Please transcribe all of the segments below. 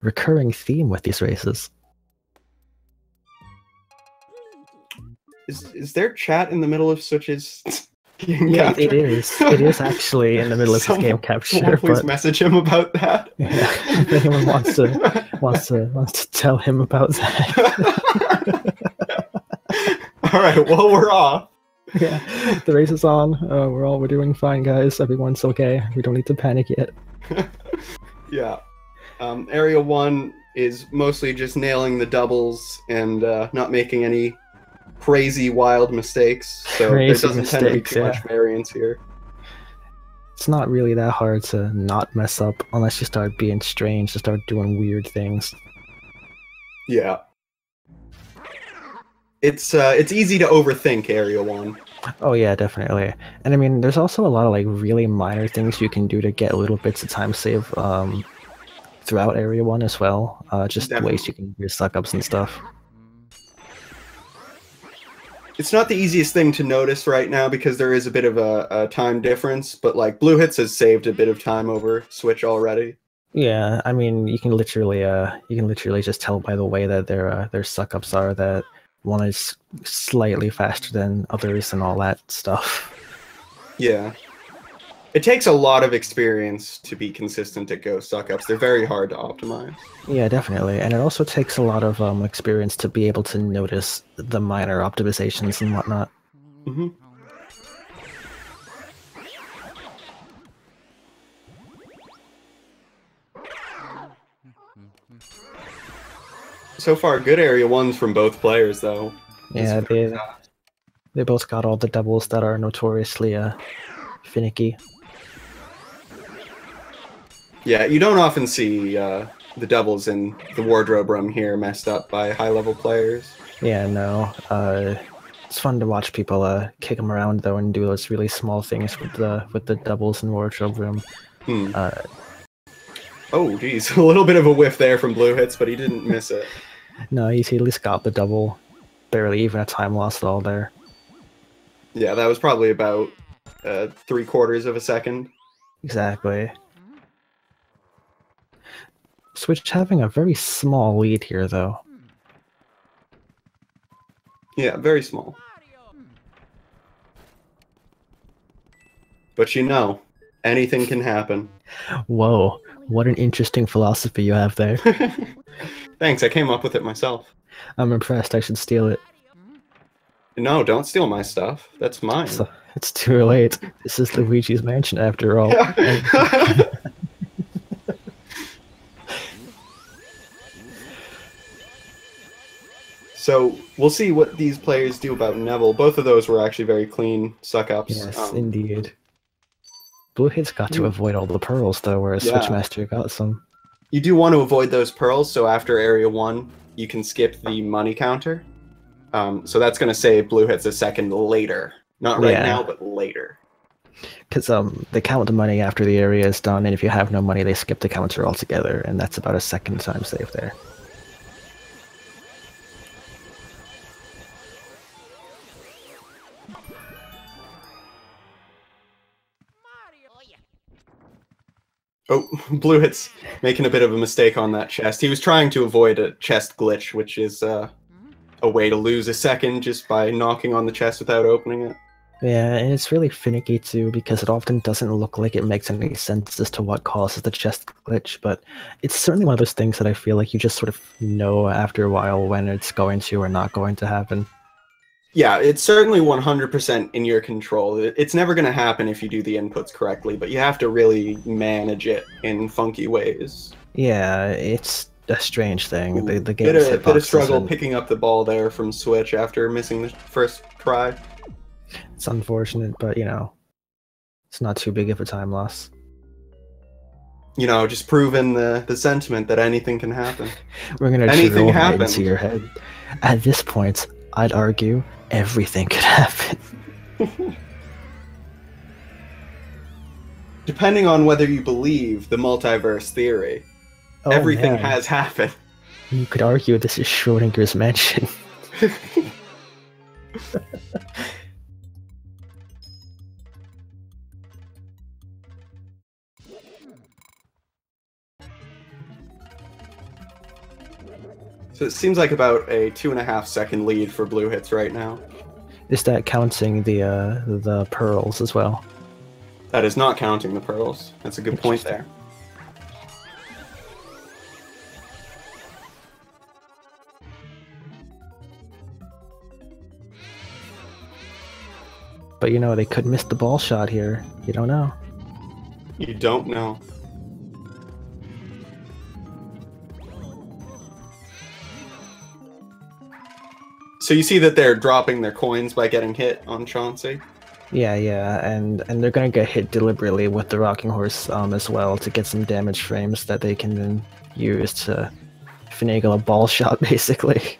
recurring theme with these races. Is there chat in the middle of Switch's game Yeah, capture? it is. It is actually in the middle of his game capture. Someone please but message him about that. yeah, if anyone wants to tell him about that. All right, well, we're off. Yeah, the race is on. We're doing fine, guys. Everyone's okay. We don't need to panic yet. Yeah. Area 1 is mostly just nailing the doubles and not making any crazy wild mistakes. So there doesn't tend to be too much variance here. It's not really that hard to not mess up unless you start being strange, to start doing weird things. Yeah. It's easy to overthink Area 1. Oh yeah, definitely. And I mean, there's also a lot of like really minor things you can do to get little bits of time save throughout Area 1 as well. Just ways you can do your suck-ups and stuff. It's not the easiest thing to notice right now because there is a bit of a time difference, but like Bluehits has saved a bit of time over Switch already. Yeah, I mean, you can literally just tell by the way that their suck-ups are that one is slightly faster than others and all that stuff. Yeah. It takes a lot of experience to be consistent at Go suck-ups. They're very hard to optimize. Yeah, definitely. And it also takes a lot of experience to be able to notice the minor optimizations and whatnot. Mm-hmm. So far, good Area 1s from both players, though. Yeah, they both got all the doubles that are notoriously finicky. Yeah, you don't often see the doubles in the wardrobe room here messed up by high-level players. Yeah, no. It's fun to watch people kick them around though and do those really small things with the doubles in wardrobe room. Oh, geez, a little bit of a whiff there from Bluehits, but he didn't miss it. No, he at least got the double. Barely even a time loss at all there. Yeah, that was probably about 3/4 of a second. Exactly. Switch having a very small lead here, though. Yeah, very small. But you know, anything can happen. Whoa, what an interesting philosophy you have there. Thanks, I came up with it myself. I'm impressed. I should steal it. No, don't steal my stuff. That's mine. So, it's too late. This is Luigi's mansion after all. So we'll see what these players do about Neville. Both of those were actually very clean suck-ups. Yes, indeed. Bluehits got to avoid all the pearls, though, whereas Switchmaster got some. You do want to avoid those pearls, so after Area 1, you can skip the money counter. So that's going to save Bluehits a second later. Not right now, but later. Because they count the money after the area is done, and if you have no money, they skip the counter altogether, and that's about a second time save there. Oh, Bluehits making a bit of a mistake on that chest. He was trying to avoid a chest glitch, which is a way to lose a second just by knocking on the chest without opening it. Yeah, and it's really finicky too, because it often doesn't look like it makes any sense as to what causes the chest glitch, but it's certainly one of those things that I feel like you just sort of know after a while when it's going to or not going to happen. Yeah, it's certainly 100% in your control. It's never going to happen if you do the inputs correctly, but you have to really manage it in funky ways. Yeah, it's a strange thing. Ooh, the game bit of struggle picking up the ball there from Switch after missing the first try. It's unfortunate, but you know, it's not too big of a time loss. You know, just proving the sentiment that anything can happen. We're gonna drill right into your head. At this point, I'd argue everything could happen. Depending on whether you believe the multiverse theory, everything has happened. You could argue this is Schrodinger's mansion. So it seems like about a 2.5 second lead for Bluehits right now. Is that counting the pearls as well? That is not counting the pearls. That's a good point there. But you know, they could miss the ball shot here. You don't know. You don't know. So you see that they're dropping their coins by getting hit on Chauncey? Yeah, and they're gonna get hit deliberately with the rocking horse as well to get some damage frames that they can then use to finagle a ball shot, basically.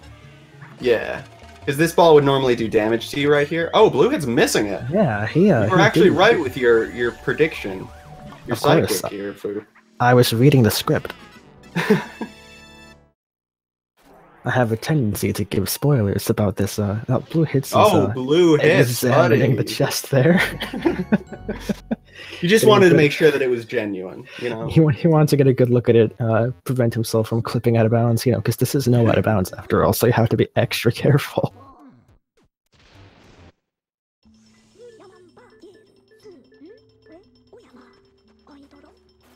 Yeah. Because this ball would normally do damage to you right here. Oh, Bluehit's missing it. Yeah, you were actually right with your prediction. Your sidekick here, Fu. I was reading the script. I have a tendency to give spoilers about this. Bluehits is Bluehits, examining the chest there. You just wanted to make sure that it was genuine, you know. He wants to get a good look at it, prevent himself from clipping out of bounds, you know, because this is no out of bounds after all, so you have to be extra careful.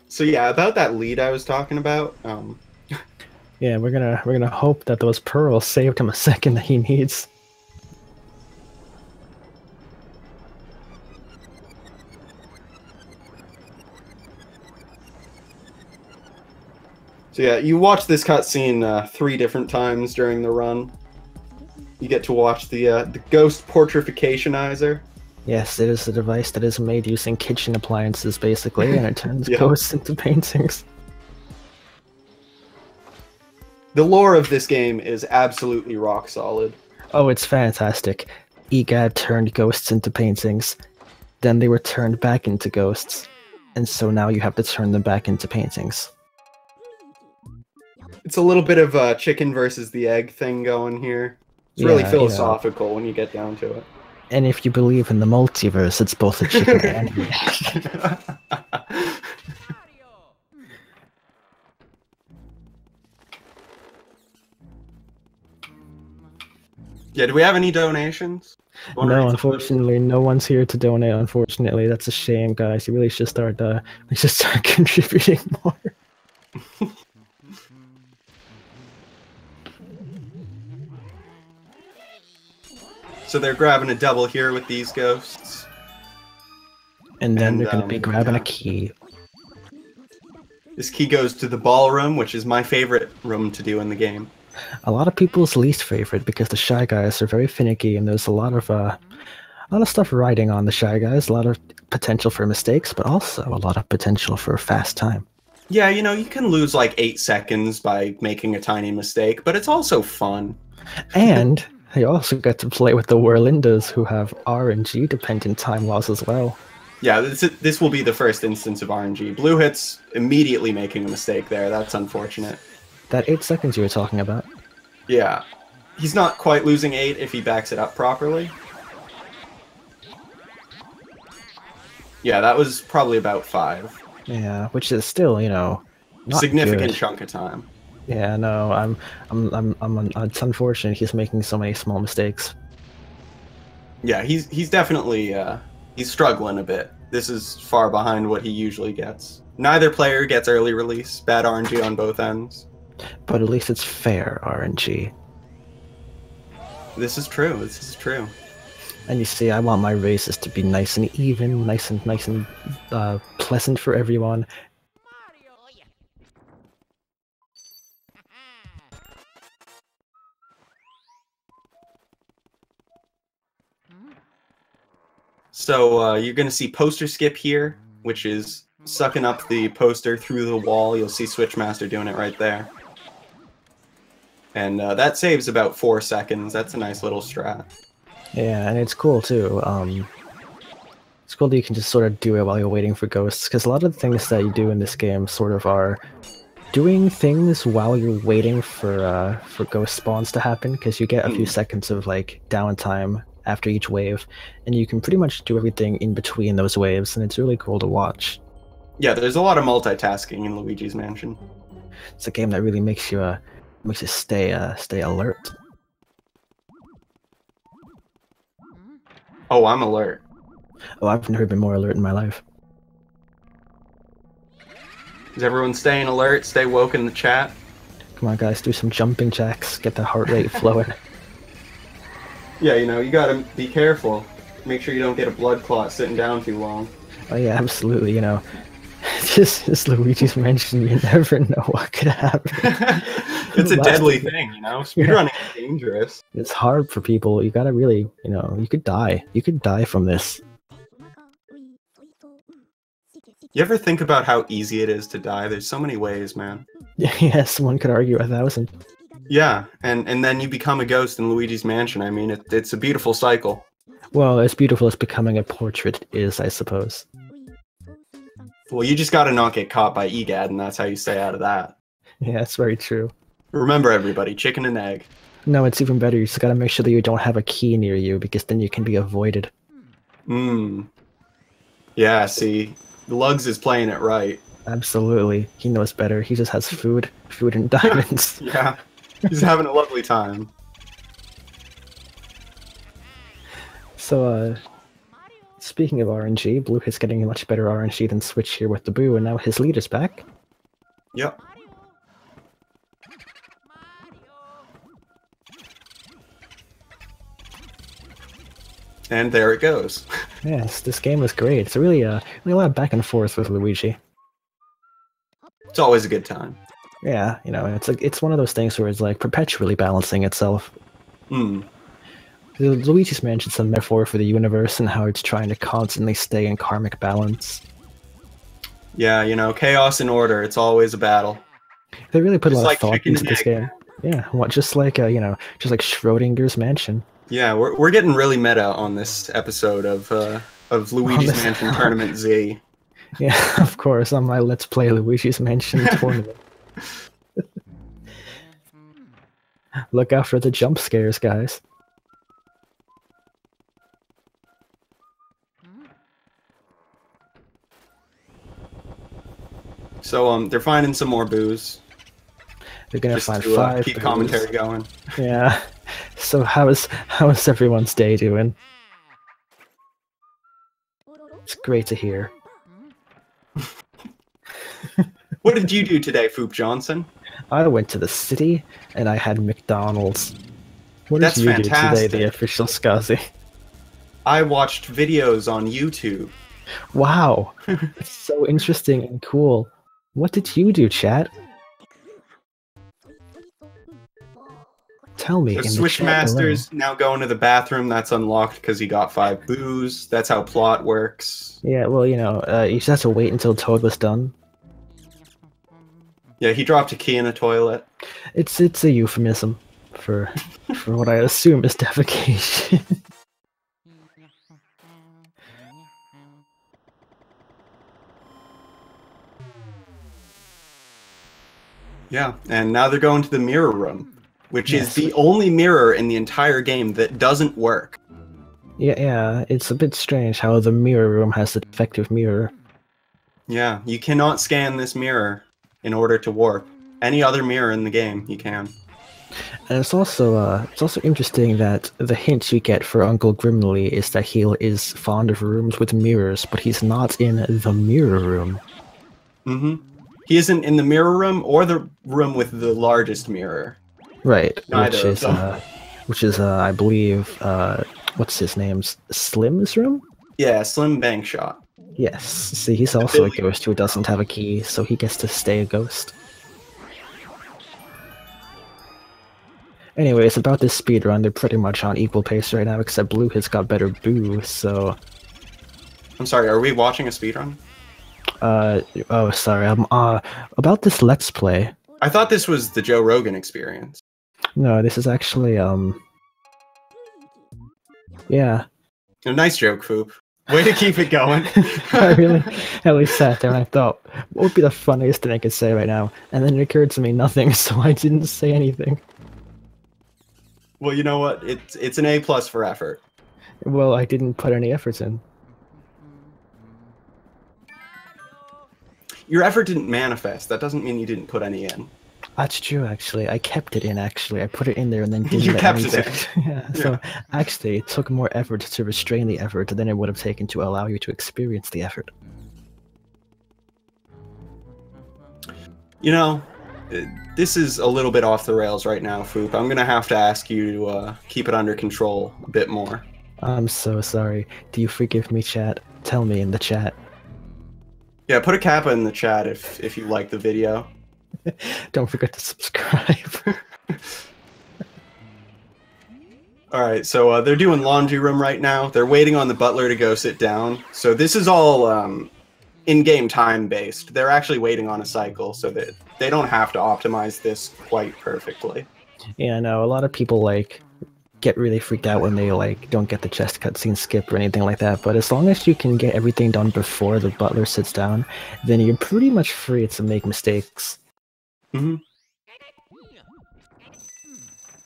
So yeah, about that lead I was talking about. Yeah, we're gonna hope that those pearls saved him a second that he needs. So yeah, you watch this cutscene 3 different times during the run. You get to watch the ghost portrificationizer. Yes, it is a device that is made using kitchen appliances, basically, and it turns ghosts into paintings. The lore of this game is absolutely rock solid. Oh, it's fantastic. EGAD turned ghosts into paintings, then they were turned back into ghosts, and so now you have to turn them back into paintings. It's a little bit of a chicken versus the egg thing going here. It's really philosophical when you get down to it. And if you believe in the multiverse, it's both a chicken and an egg. Yeah, do we have any donations? No, unfortunately, no one's here to donate. Unfortunately, that's a shame, guys. You really should start contributing more. So they're grabbing a double here with these ghosts. And then they're going to be grabbing a key. This key goes to the ballroom, which is my favorite room to do in the game. A lot of people's least favorite because the Shy Guys are very finicky, and there's a lot of stuff riding on the Shy Guys. A lot of potential for mistakes, but also a lot of potential for fast time. Yeah, you know, you can lose like 8 seconds by making a tiny mistake, but it's also fun. And you also get to play with the Whirlindas, who have RNG dependent time loss as well. Yeah, this will be the first instance of RNG. Bluehits immediately making a mistake there. That's unfortunate. That 8 seconds you were talking about. Yeah. He's not quite losing 8 if he backs it up properly. Yeah, that was probably about 5. Yeah, which is still, you know, not significant good. Chunk of time. Yeah, no, it's unfortunate he's making so many small mistakes. Yeah, he's definitely he's struggling a bit. This is far behind what he usually gets. Neither player gets early release. Bad RNG on both ends. But at least it's fair RNG. This is true. This is true. And you see, I want my races to be nice and even, nice and pleasant for everyone. So you're going to see poster skip here, which is sucking up the poster through the wall. You'll see Switchmaster doing it right there. And that saves about 4 seconds. That's a nice little strat. Yeah, and it's cool too. It's cool that you can just sort of do it while you're waiting for ghosts, because a lot of the things that you do in this game sort of are doing things while you're waiting for ghost spawns to happen, because you get a few seconds of like downtime after each wave, and you can pretty much do everything in between those waves, and it's really cool to watch. Yeah, there's a lot of multitasking in Luigi's Mansion. It's a game that really makes you Makes you stay alert. Oh, I'm alert. Oh, I've never been more alert in my life. Is everyone staying alert? Stay woke in the chat. Come on, guys, do some jumping jacks. Get the heart rate flowing. Yeah, you know, you gotta be careful. Make sure you don't get a blood clot sitting down too long. Oh yeah, absolutely. You know, just Luigi's Mansion. You never know what could happen. It's a deadly thing, you know. Speedrunning is dangerous. It's hard for people. You gotta really, you know, you could die. You could die from this. You ever think about how easy it is to die? There's so many ways, man. Yes, one could argue 1,000. Yeah, and then you become a ghost in Luigi's Mansion. I mean, it's a beautiful cycle. Well, as beautiful as becoming a portrait is, I suppose. Well, you just gotta not get caught by EGAD, and that's how you stay out of that. Yeah, that's very true. Remember, everybody, chicken and egg. No, it's even better. You just gotta make sure that you don't have a key near you, because then you can be avoided. Yeah, see, Lugs is playing it right. Absolutely. He knows better. He just has food and diamonds. Yeah, he's having a lovely time. So, speaking of RNG, Bluehits getting much better RNG than Switch here with the Boo, and now his lead is back. Yep. And there it goes. Yes, this game is great. It's really a lot of back and forth with Luigi. It's always a good time. Yeah, you know, it's one of those things where it's like perpetually balancing itself. Luigi's Mansion's a metaphor for the universe and how it's trying to constantly stay in karmic balance. Yeah, you know, chaos and order, it's always a battle. They really put a lot of thought into this game. Yeah, just like just like Schrodinger's Mansion. Yeah, we're getting really meta on this episode of Luigi's Mansion Tournament Z. Yeah, of course, on my Let's Play Luigi's Mansion tournament. Look out for the jump scares, guys. So they're finding some more booze. They're gonna find 5 keep booze. Commentary going. Yeah. So how is everyone's day doing? It's great to hear. What did you do today, Foop Johnson? I went to the city and I had McDonald's. What did you do today, the official Skazi? I watched videos on YouTube. Wow. It's so interesting and cool. What did you do, chat? Tell me. So Switchmaster's now going to the bathroom. That's unlocked because he got 5 booze. That's how plot works. Yeah, well, you know, you just have to wait until Toad was done. Yeah, he dropped a key in a toilet. It's a euphemism for what I assume is defecation. Yeah, and now they're going to the mirror room, which is the only mirror in the entire game that doesn't work. Yeah, it's a bit strange how the mirror room has a defective mirror. Yeah, you cannot scan this mirror in order to warp. Any other mirror in the game, you can. And it's also interesting that the hint you get for Uncle Grimly is that he is fond of rooms with mirrors, but he's not in the mirror room. He isn't in the mirror room or the room with the largest mirror. Right, Neither which is I believe what's his name? Slim's room? Yeah, Slim Bankshot. Yes. See, he's also a ghost who doesn't have a key, so he gets to stay a ghost. Anyways, about this speedrun, they're pretty much on equal pace right now, except Bluehits got better boo, so... I'm sorry, are we watching a speedrun? Oh, sorry, about this Let's Play... I thought this was the Joe Rogan experience. No, this is actually, yeah. A nice joke, Foop. Way to keep it going. I really at least sat there and I thought, what would be the funniest thing I could say right now? And then it occurred to me nothing, so I didn't say anything. Well, you know what? It's an A+ for effort. Well, I didn't put any efforts in. Your effort didn't manifest. That doesn't mean you didn't put any in. That's true, actually. I kept it in, actually. I put it in there and then didn't You let kept me it in. Yeah, so actually, it took more effort to restrain the effort than it would have taken to allow you to experience the effort. You know, this is a little bit off the rails right now, Foop. I'm gonna have to ask you to keep it under control a bit more. I'm so sorry. Do you forgive me, chat? Tell me in the chat. Yeah, put a kappa in the chat if you like the video. Don't forget to subscribe. Alright, so they're doing laundry room right now. They're waiting on the butler to go sit down. So this is all in-game time-based. They're actually waiting on a cycle, so that they don't have to optimize this quite perfectly. Yeah, no, a lot of people, like, get really freaked out when they, like, don't get the chest cutscene skip or anything like that, but as long as you can get everything done before the butler sits down, then you're pretty much free to make mistakes. Mm-hmm.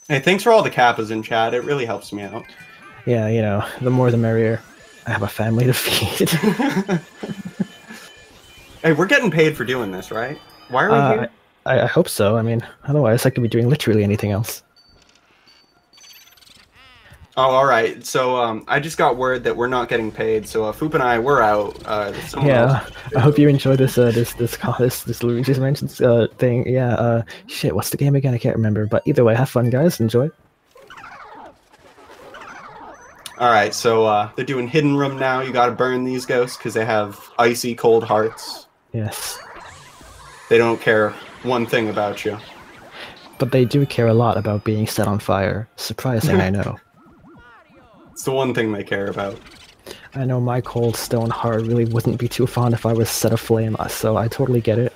Hey, thanks for all the kappas in chat. It really helps me out. Yeah, you know, the more the merrier. I have a family to feed. Hey, we're getting paid for doing this, right? Why are we here? I hope so. I mean, otherwise I could be doing literally anything else. Oh, all right. So I just got word that we're not getting paid. So Foop and I, we're out. Yeah, I hope you enjoy this this Luigi's Mansions thing. Yeah. Shit, what's the game again? I can't remember. But either way, have fun, guys. Enjoy. All right. So they're doing hidden room now. You got to burn these ghosts because they have icy cold hearts. Yes. They don't care one thing about you. But they do care a lot about being set on fire. Surprising, I know. It's the one thing they care about. I know my cold stone heart really wouldn't be too fond if I was set aflame, so I totally get it.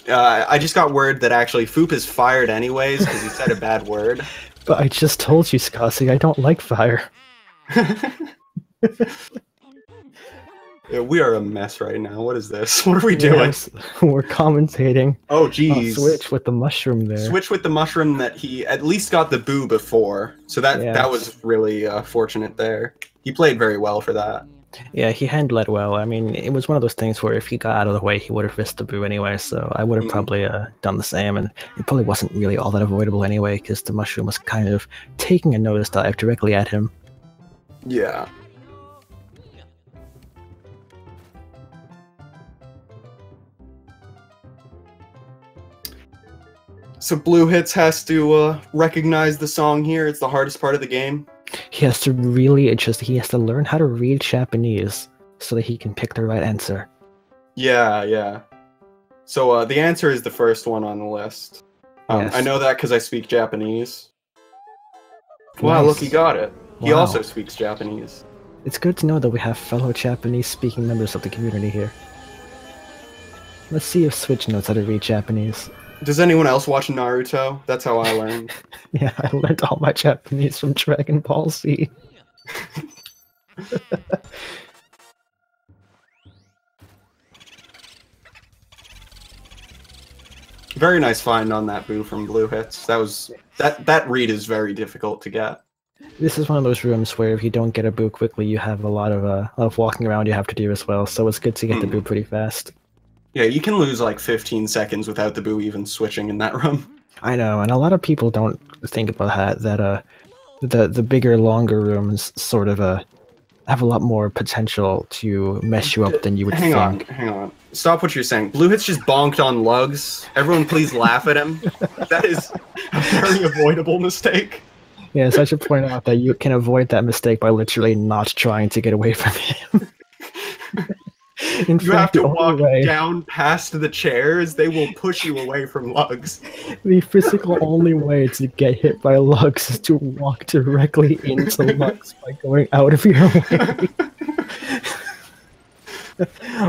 I just got word that actually Foop is fired anyways because he said a bad word. But I just told you, Scotty, I don't like fire. Yeah, we are a mess right now. What is this? What are we doing? Yes, we're commentating. Oh, geez. Switch with the mushroom there. Switch with the mushroom that he at least got the boo before. So that was really fortunate there. He played very well for that. Yeah, he handled it well. I mean, it was one of those things where if he got out of the way, he would have missed the boo anyway, so I would have probably done the same, and it probably wasn't really all that avoidable anyway, because the mushroom was kind of taking a notice dive directly at him. Yeah. So Bluehits has to recognize the song here. It's the hardest part of the game. He has to really he has to learn how to read Japanese so that he can pick the right answer. Yeah. So the answer is the first one on the list. Yes. I know that because I speak Japanese. Wow, Nice. look, he got it. He Wow. also speaks Japanese. It's good to know that we have fellow Japanese-speaking members of the community here. Let's see if Switch knows how to read Japanese. Does anyone else watch Naruto? That's how I learned. Yeah, I learned all my Japanese from Dragon Ball Z. Very nice find on that boo from Bluehits. That read is very difficult to get. This is one of those rooms where if you don't get a boo quickly, you have a lot of walking around you have to do as well, so it's good to get the boo pretty fast. Yeah, you can lose like 15 seconds without the boo even switching in that room. I know, and a lot of people don't think about that the bigger, longer rooms sort of have a lot more potential to mess you up than you would think. Hang on. Stop what you're saying. Bluehits just bonked on lugs. Everyone please laugh at him. That is a very avoidable mistake. Yes, I should point out that you can avoid that mistake by literally not trying to get away from him. In fact, have to walk down past the chairs. They will push you away from lugs. The physical only way to get hit by lugs is to walk directly into lugs by going out of your way.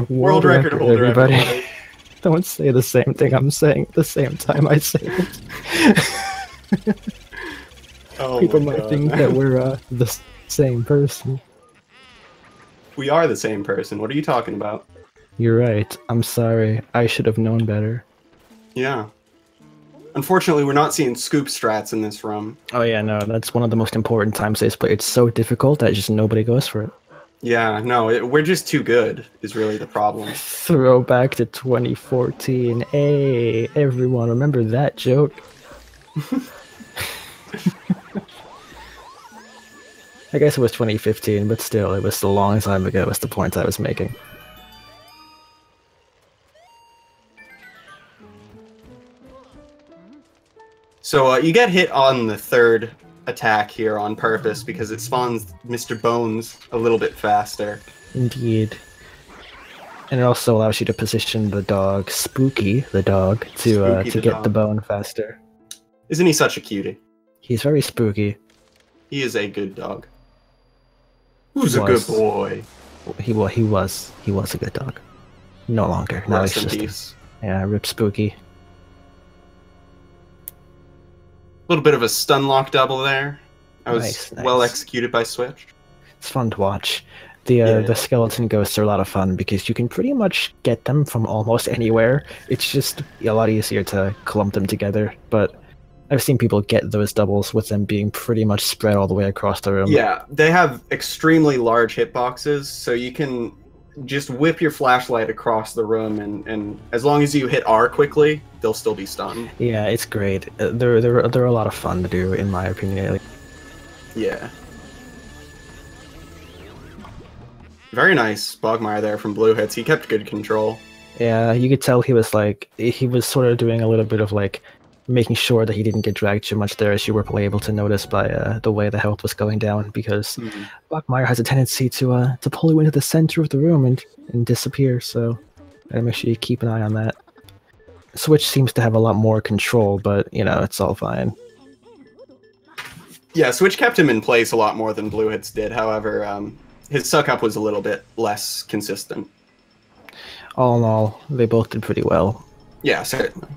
World record holder, everybody. Don't say the same thing I'm saying at the same time I say it. People might think that we're the same person. We are the same person. What are you talking about? You're right. I'm sorry. I should have known better. Yeah. Unfortunately, we're not seeing scoop strats in this room. Oh yeah, no, that's one of the most important times they play. It's so difficult that just nobody goes for it. Yeah, no, we're just too good is really the problem. Throwback to 2014. Hey, everyone, remember that joke? I guess it was 2015, but still, it was a long time ago, was the point I was making. So you get hit on the third attack here on purpose because it spawns Mr. Bones a little bit faster. Indeed. And it also allows you to position the dog, Spooky, the dog, to get the bone faster. Isn't he such a cutie? He's very spooky. He is a good dog. Who's a good boy? He was a good dog. No longer. Now he's just rip Spooky. A little bit of a stun lock double there. That was nice. Well executed by Switch. It's fun to watch. The skeleton ghosts are a lot of fun because you can pretty much get them from almost anywhere. It's just a lot easier to clump them together, but I've seen people get those doubles with them being pretty much spread all the way across the room. Yeah, they have extremely large hitboxes, so you can just whip your flashlight across the room, and as long as you hit R quickly, they'll still be stunned. Yeah, it's great. They're a lot of fun to do, in my opinion. Yeah. Very nice Bogmire there from Bluehits. He kept good control. Yeah, you could tell he was sort of doing a little bit of making sure that he didn't get dragged too much there, as you were able to notice by the way the health was going down, because Bogmire has a tendency to pull you into the center of the room and disappear, so gotta make sure you keep an eye on that. Switch seems to have a lot more control, but, it's all fine. Yeah, Switch kept him in place a lot more than Bluehits did, however, his suck-up was a little bit less consistent. All in all, they both did pretty well. Yeah, certainly.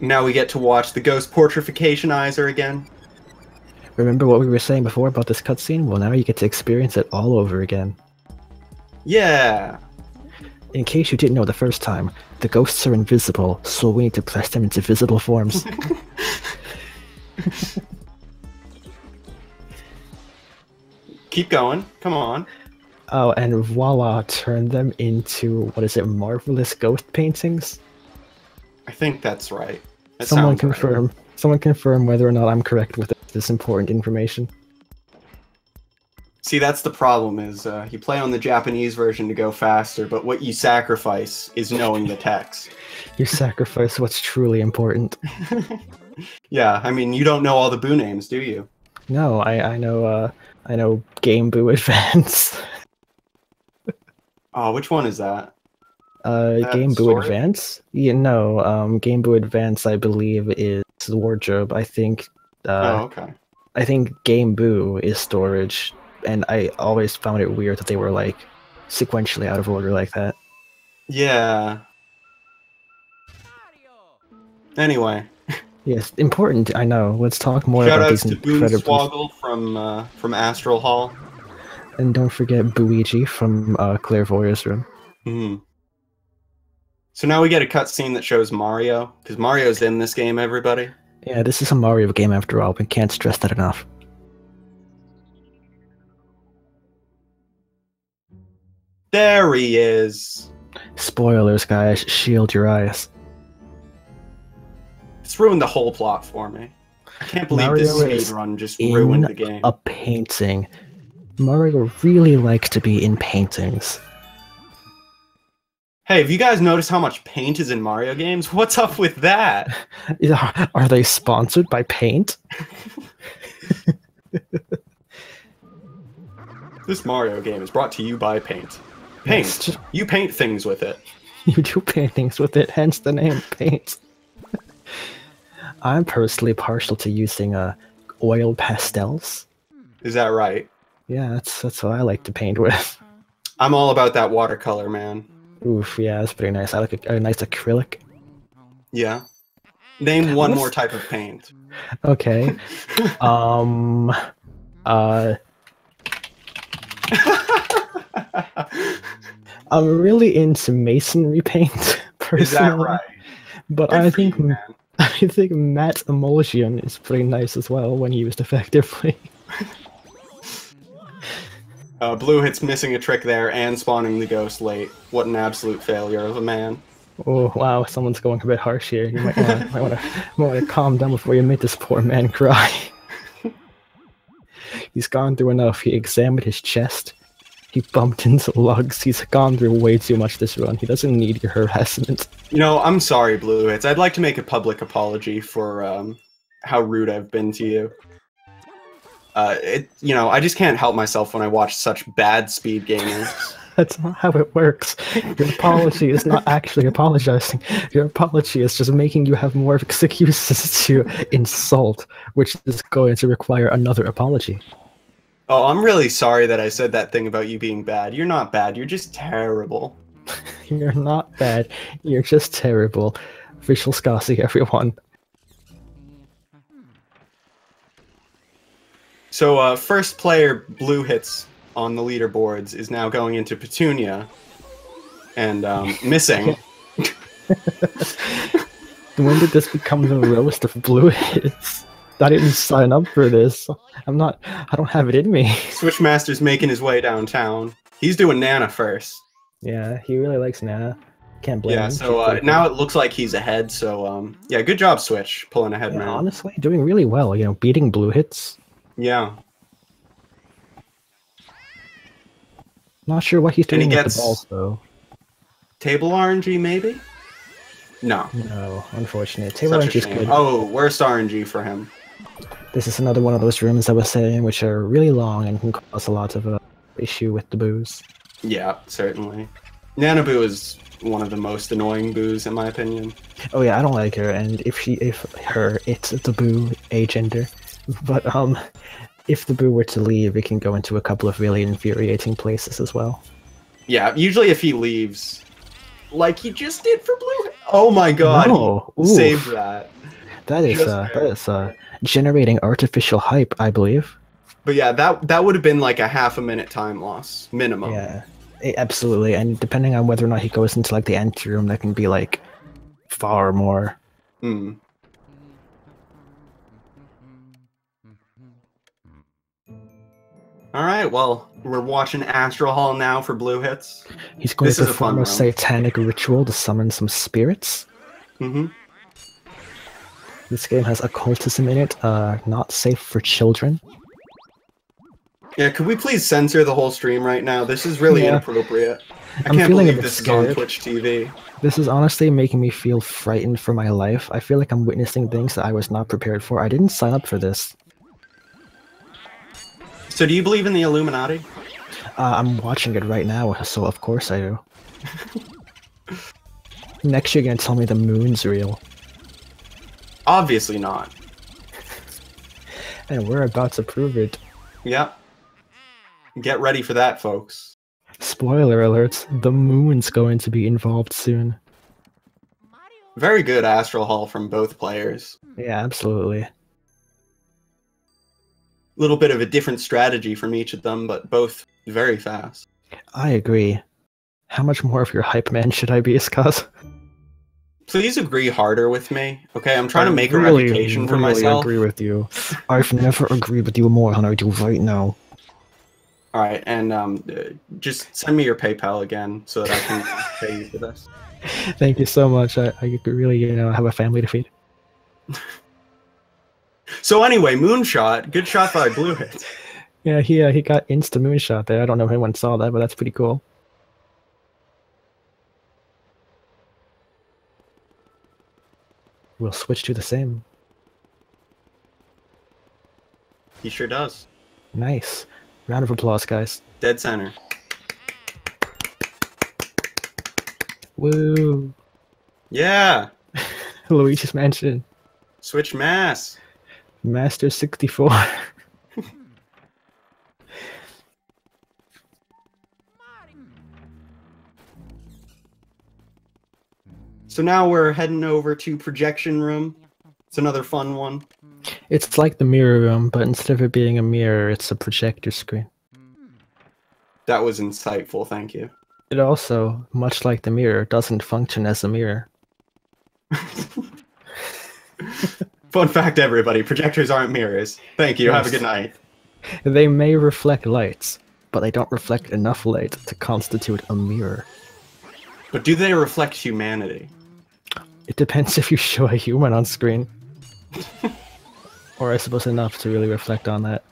Now we get to watch the Ghost Portrification-izer again. Remember what we were saying before about this cutscene? Well, now you get to experience it all over again. Yeah! In case you didn't know the first time, the ghosts are invisible, so we need to press them into visible forms. Keep going. Come on. Oh, and voila, turn them into, what is it, marvelous ghost paintings? I think that's right. Someone confirm whether or not I'm correct with this important information. See, that's the problem, is you play on the Japanese version to go faster, but what you sacrifice is knowing the text. You sacrifice what's truly important. Yeah, I mean, you don't know all the Boo names, do you? No, I know Game Boo Advance. Oh, which one is that? Game Boo Advance? Yeah, no, Game Boo Advance, I believe, is the wardrobe. I think. Okay. I think Game Boo is storage, and I always found it weird that they were sequentially out of order like that. Yeah. Anyway. Yes, important. I know. Let's talk more about these incredible. Shoutouts to Boonswoggle from Astral Hall. And don't forget Luigi from Clairvoyant's room. Mm-hmm. So now we get a cutscene that shows Mario, because Mario's in this game, everybody. Yeah, this is a Mario game after all. We can't stress that enough. There he is. Spoilers, guys. Shield your eyes. It's ruined the whole plot for me. I can't believe this speedrun just ruined the game. A painting. Mario really likes to be in paintings. Hey, have you guys noticed how much paint is in Mario games? What's up with that? Are they sponsored by Paint? This Mario game is brought to you by Paint. Paint. You paint things with it. You do paint things with it, hence the name Paint. I'm personally partial to using oil pastels. Is that right? Yeah, that's what I like to paint with. I'm all about that watercolor, man. Oof, yeah, that's pretty nice. I like a nice acrylic. Yeah. Name one more type of paint. Okay. I'm really into masonry paint, personally. Is that right? But Good I for you, think man. I think Matt's emulsion is pretty nice as well when used effectively. Bluehits missing a trick there and spawning the ghost late. What an absolute failure of a man. Oh wow, someone's going a bit harsh here. You might want to calm down before you make this poor man cry. He's gone through enough. He examined his chest. He bumped into lugs. He's gone through way too much this run. He doesn't need your harassment. You know, I'm sorry, Bluehits. I'd like to make a public apology for how rude I've been to you. I just can't help myself when I watch such bad speed gamers. That's not how it works. Your apology is not actually apologizing. Your apology is just making you have more excuses to insult, which is going to require another apology. Oh, I'm really sorry that I said that thing about you being bad. You're not bad. You're just terrible. You're not bad. You're just terrible. Visual Scossi, everyone. So, first player Bluehits on the leaderboards is now going into Petunia and missing. When did this become the roast of Bluehits? I didn't sign up for this. I don't have it in me. Switchmaster's making his way downtown. He's doing Nana first. Yeah, he really likes Nana. Can't blame him. Yeah, so now it looks like he's ahead. So, yeah, good job, Switch, pulling ahead, man. Honestly, doing really well. You know, beating Bluehits. Yeah. Not sure what he's doing with the balls, though. Table RNG, maybe? No. No, unfortunately. Table RNG is good. Oh, worst RNG for him. This is another one of those rooms I was saying, which are really long and can cause a lot of issue with the boos. Yeah, certainly. Nanaboo is one of the most annoying boos, in my opinion. Oh yeah, I don't like her, and it's the boo agender. But if the boo were to leave, it can go into a couple of really infuriating places as well. Yeah, usually if he leaves, like he just did for Blue. Oh my god! No. Save that. That is generating artificial hype, I believe. But yeah, that would have been like a half a minute time loss minimum. Yeah, absolutely. And depending on whether or not he goes into like the entry room, that can be like far more. Hmm. All right, well, we're watching Astral Hall now for Bluehits. He's going to perform a satanic ritual to summon some spirits. Mm-hmm. This game has occultism in it, not safe for children. Yeah, could we please censor the whole stream right now? This is really inappropriate. I can't believe this is on Twitch TV. This is honestly making me feel frightened for my life. I feel like I'm witnessing things that I was not prepared for. I didn't sign up for this. So do you believe in the Illuminati? I'm watching it right now, so of course I do. Next you're gonna tell me the moon's real. Obviously not. And we're about to prove it. Yep. Get ready for that, folks. Spoiler alerts, the moon's going to be involved soon. Very good Astral Hall from both players. Yeah, absolutely. Little bit of a different strategy from each of them, but both very fast. I agree. How much more of your hype man should I be, Skaz? Please agree harder with me, okay? I'm trying to make a reputation for myself. I agree with you. I've never agreed with you more than I do right now. Alright, and just send me your PayPal again so that I can pay you for this. Thank you so much. I really, have a family to feed. So anyway, Moonshot. Good shot by Bluehits. Yeah, he got insta moonshot there. I don't know if anyone saw that, but that's pretty cool. We'll switch to the same. He sure does. Nice. Round of applause, guys. Dead center. Woo. Yeah. Luigi's Mansion. Switch Mass. Master 64. So now we're heading over to Projection Room. It's another fun one. It's like the mirror room, but instead of it being a mirror, it's a projector screen. That was insightful, thank you. It also, much like the mirror, doesn't function as a mirror. Fun fact, everybody, projectors aren't mirrors. Thank you, Yes. have a good night. They may reflect lights, but they don't reflect enough light to constitute a mirror. But do they reflect humanity? It depends if you show a human on screen. Or I suppose enough to really reflect on that.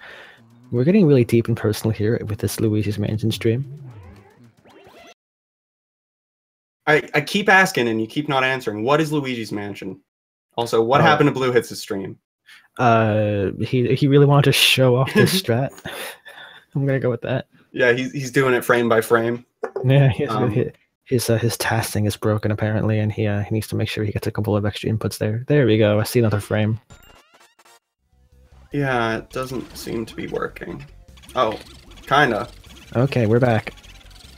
We're getting really deep and personal here with this Luigi's Mansion stream. I keep asking and you keep not answering. What is Luigi's Mansion? Also, what happened to Bluehits' stream? He really wanted to show off this strat. I'm gonna go with that. Yeah, he's doing it frame by frame. Yeah, his tasking is broken apparently, and he needs to make sure he gets a couple of extra inputs there. There we go. I see another frame. Yeah, it doesn't seem to be working. Oh, kinda. Okay, we're back.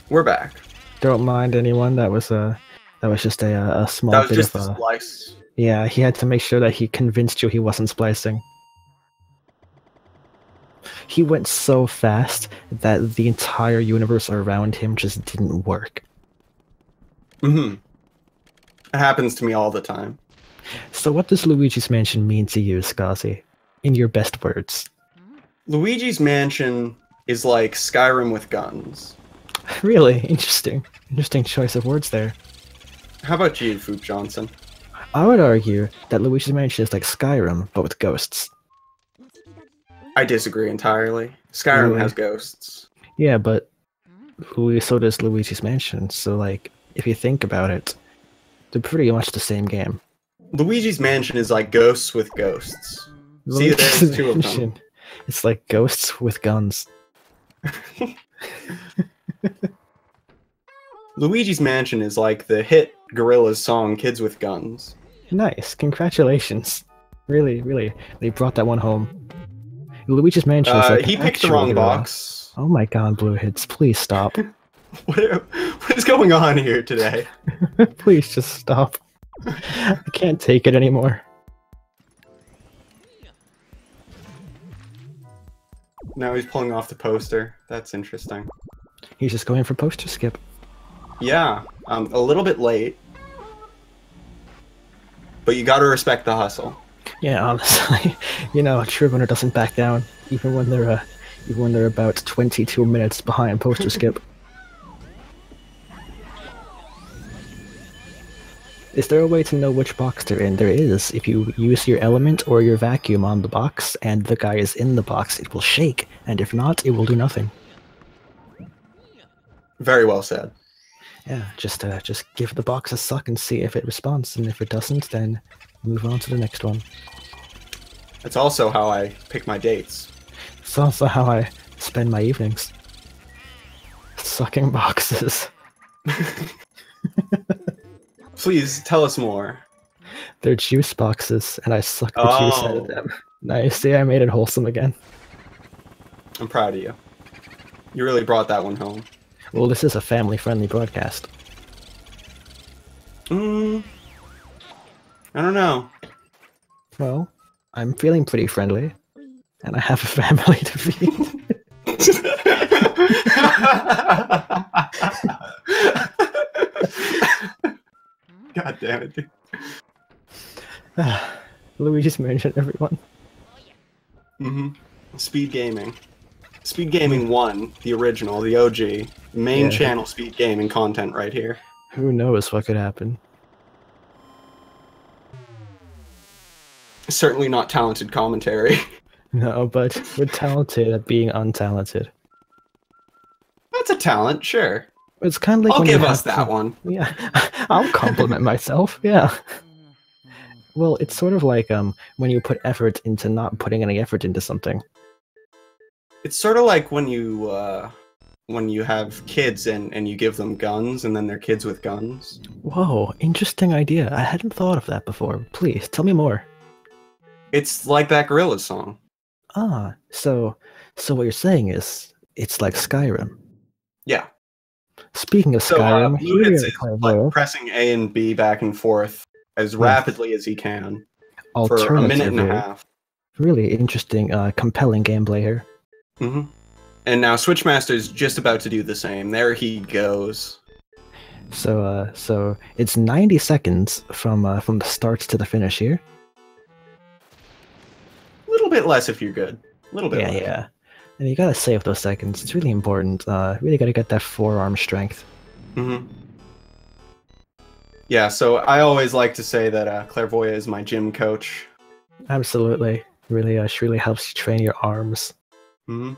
We're back. Don't mind anyone. That was just a small That was bit just of a slice. Yeah, he had to make sure that he convinced you he wasn't splicing. He went so fast that the entire universe around him just didn't work. Mm-hmm. It happens to me all the time. So what does Luigi's Mansion mean to you, Skazi? In your best words. Luigi's Mansion is like Skyrim with guns. Really? Interesting. Interesting choice of words there. How about you, Foop Johnson? I would argue that Luigi's Mansion is like Skyrim, but with ghosts. I disagree entirely. Skyrim Really? has ghosts. Yeah, but so does Luigi's Mansion, so like, if you think about it, they're pretty much the same game. Luigi's Mansion is like ghosts with ghosts. See, there's two of them. It's like ghosts with guns. Luigi's Mansion is like the hit Gorillaz song Kids with Guns. Nice, congratulations. Really, really, they brought that one home. Luigi's Mansion is like he picked the wrong box. Oh my god, Bluehits, please stop. What is going on here today? Please just stop. I can't take it anymore. Now he's pulling off the poster. That's interesting. He's just going for poster skip. Yeah, a little bit late. But you gotta respect the hustle. Yeah, honestly, you know, a true winner doesn't back down, even when they're about 22 minutes behind poster skip. Is there a way to know which box they're in? There is. If you use your element or your vacuum on the box, and the guy is in the box, it will shake, and if not, it will do nothing. Very well said. Yeah, just give the box a suck and see if it responds, and if it doesn't, then move on to the next one. That's also how I pick my dates. It's also how I spend my evenings. Sucking boxes. Please tell us more. They're juice boxes, and I suck the juice out of them. Nice, see, I made it wholesome again. I'm proud of you. You really brought that one home. Well, this is a family-friendly broadcast. I don't know. Well, I'm feeling pretty friendly, and I have a family to feed. God damn it, dude. Luigi's Mansion, everyone. Speed Gaming. Speed Gaming 1, the original, the OG. Main channel Speed Gaming content right here. Who knows what could happen? Certainly not talented commentary. No, but we're talented at being untalented. That's a talent, sure. It's kind of like I'll when give you us have that to- one. Yeah, I'll compliment myself. Yeah. Well, it's sort of like when you put effort into not putting any effort into something. It's sort of like when you have kids and you give them guns and then they're kids with guns. Whoa, interesting idea. I hadn't thought of that before. Please tell me more. It's like that Gorillaz song. Ah, so what you're saying is it's like Skyrim. Yeah. Speaking of So Skyrim, here Bluehits at is Clever, like pressing A and B back and forth as rapidly as he can for a minute and a half. Really interesting, compelling gameplay here. And now Switchmaster is just about to do the same. There he goes. So it's 90 seconds from the start to the finish here. A little bit less if you're good. A little bit Yeah, less. yeah. And you gotta save those seconds. It's really important. Really gotta get that forearm strength. Mm-hmm. Yeah, so I always like to say that Clairvoya is my gym coach. Absolutely. Really, she really helps you train your arms. Mm-hmm.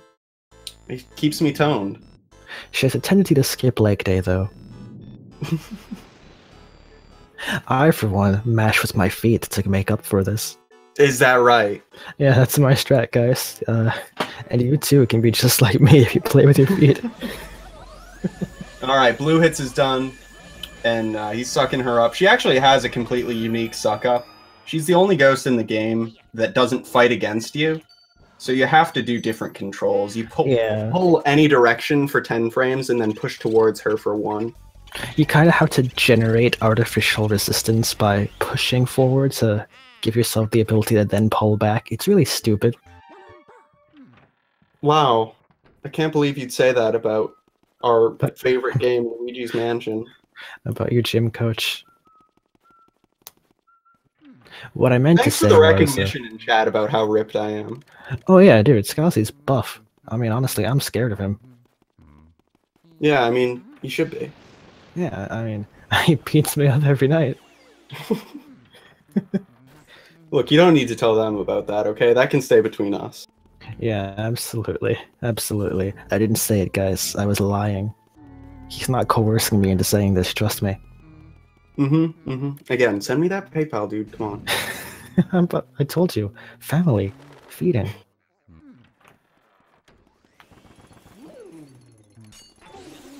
It keeps me toned. She has a tendency to skip leg day, though. I, for one, mash with my feet to make up for this. Is that right? Yeah, that's my strat, guys. And you too can be just like me if you play with your feet. Alright, Bluehits is done, and he's sucking her up. She actually has a completely unique suck-up. She's the only ghost in the game that doesn't fight against you, so you have to do different controls. You pull any direction for 10 frames and then push towards her for 1. You kind of have to generate artificial resistance by pushing forward to give yourself the ability to then pull back. It's really stupid. Wow. I can't believe you'd say that about our favorite game, Luigi's Mansion. About your gym coach. What I meant Thanks to say for the was, recognition in chat about how ripped I am. oh yeah, dude, Scalzi's buff. I mean, honestly, I'm scared of him. Yeah, I mean, you should be. Yeah, I mean, he beats me up every night. Look, you don't need to tell them about that, okay? That can stay between us. Yeah, absolutely. Absolutely. I didn't say it, guys. I was lying. He's not coercing me into saying this, trust me. Again, send me that PayPal, dude. Come on. But I told you, family, feeding.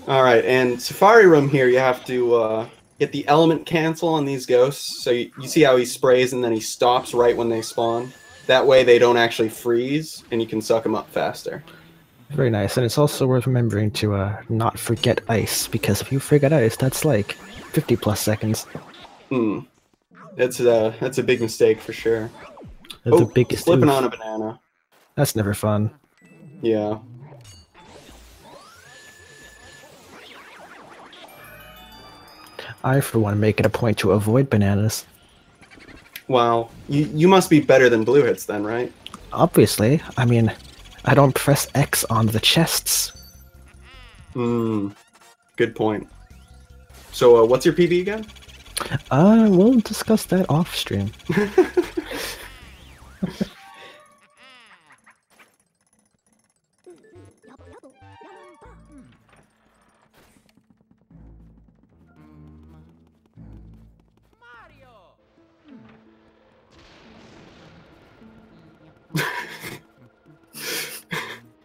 Alright, and Safari Room here, you have to get the element cancel on these ghosts. So you see how he sprays and then he stops right when they spawn? That way they don't actually freeze, and you can suck them up faster. Very nice, and it's also worth remembering to not forget ice, because if you forget ice, that's like 50 plus seconds. That's a big mistake for sure. That's the biggest slipping on a banana. That's never fun. Yeah. I, for one, make it a point to avoid bananas. Wow. You must be better than Bluehits then, right? Obviously. I mean, I don't press X on the chests. Good point. So, what's your PB again? We'll discuss that off stream.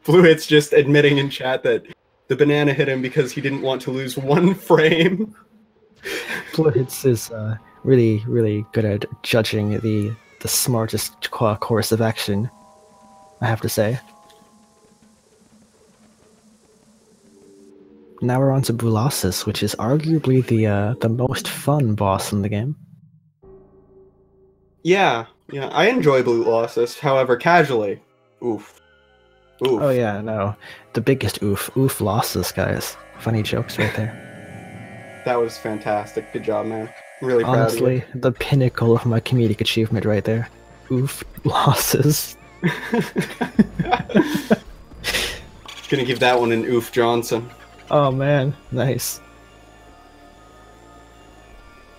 Bluehits just admitting in chat that the banana hit him because he didn't want to lose 1 frame. Bluehits is really, really good at judging the smartest course of action, I have to say. Now we're on to Bluehits, which is arguably the most fun boss in the game. Yeah, I enjoy Bluehits, however, casually. Oof. Oof. Oh yeah, no. The biggest oof. Oof losses, guys. Funny jokes right there. That was fantastic. Good job, man. I'm really proud Honestly, of you. the pinnacle of my comedic achievement right there. Oof losses. Gonna give that one an Oof Johnson. Oh man, nice.